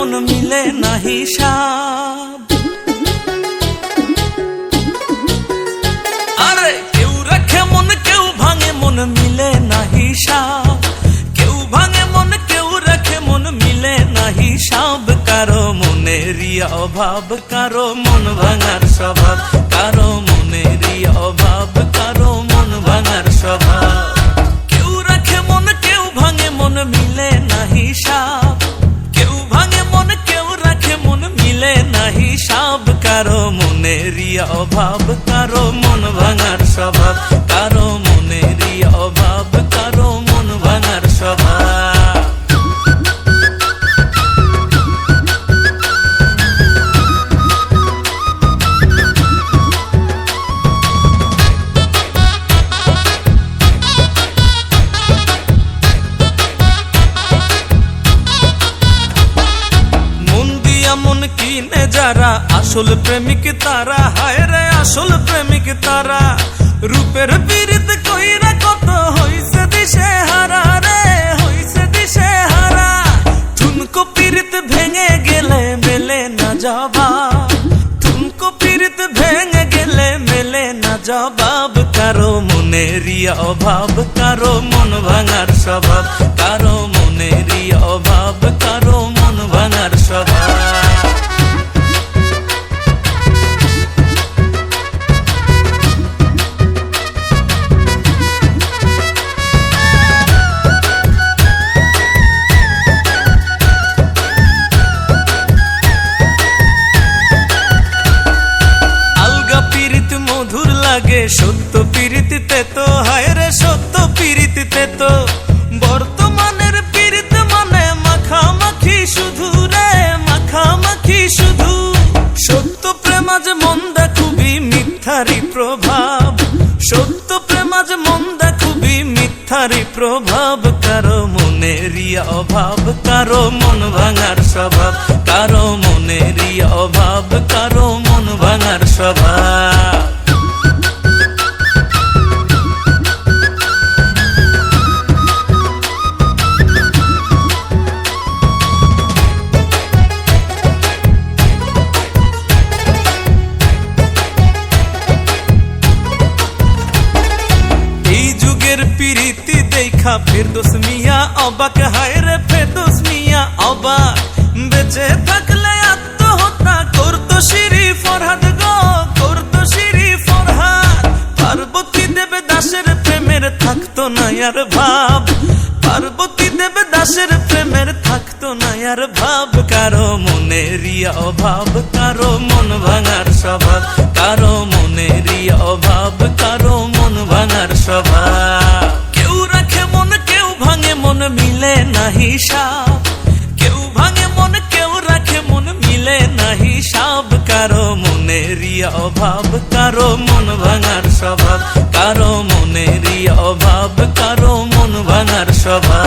মন মিলে না হিসাব। আরে কেউ রাখে মন কেউ ভাঙে মন মিলে না হিসাব। কেউ ভাঙে মন কেউ রাখে মন মিলে না হিসাব। কারো মনেরই অভাব, কারো মন ভাঙার স্বভাব, কারো মনেরই অভাব, কারো মন ভাঙার স্বভাব। কেউ রাখে মন কেউ ভাঙে মন মিলে না হিসাব। কেউ ভাঙে মন কেউ রাখে মন মিলে না হিসাব। কারো মনেরই অভাব, কারো মন ভাঙার স্বভাব, কারো মনেরই অভাব, কারো মন ভাঙার স্বভাব। মন কিনে যারা আসল প্রেমিক তারা, হায় রে আসল প্রেমিক তারা। রূপের পীড়িত কইরা কত হইছে দিশে হারা রে, হইছে দিশে হারা। ঠুনকো পীড়িত ভেঙে গেলে মেলে না জবাব, ঠুনকো পীড়িত ভেঙে গেলে মেলে না জবাব। কারো মনেরই অভাব, কারো মন ভাঙার স্বভাব, কারো মনেরই অভাব, কারো মন ভাঙার স্বভাব। মধুর লাগে সত্য পীড়িতিতে তো, হায় রে সত্য পীড়িতিতে তো। বর্তমানের পীড়িত মানে মাখামাখি শুধু রে, মাখামাখি শুধু। সত্য প্রেম আজ মন্দা খুবই মিথ্যারি প্রভাব, সত্য প্রেম আজ মন্দা খুবই মিথ্যারি প্রভাব। কারো মনেরই অভাব, কারো মন ভাঙার স্বভাব, কারো মনেরই অভাব, কারো মন ভাঙার স্বভাব। পীড়িতি দেখা ফেরদৌস মিয়া অবাক, হায় রে ফেরদৌস মিয়া অবাক। বেঁচে থাকলে আত্মহত্যা করতো শিরি ফরহাদ গো, করতো শিরি ফরহাদ। পার্বতী দেবে দাসের প্রেমের থাকতো না আর ভাব, পার্বতী দেবে দাসের প্রেমের থাকতো না আর ভাব। কারো মনেরই অভাব, কারো মন ভাঙার স্বভাব, কারো মনেরই অভাব, কারো মন ভাঙার স্বভাব। কেউ রাখে মন কেউ ভাঙে মন মিলে না হিসাব। কেউ ভাঙে মন কেউ রাখে মন মিলে না হিসাব। কারো মনেরই অভাব, কারো মন ভাঙার স্বভাব, কারো মনেরই অভাব, কারো মন ভাঙার স্বভাব।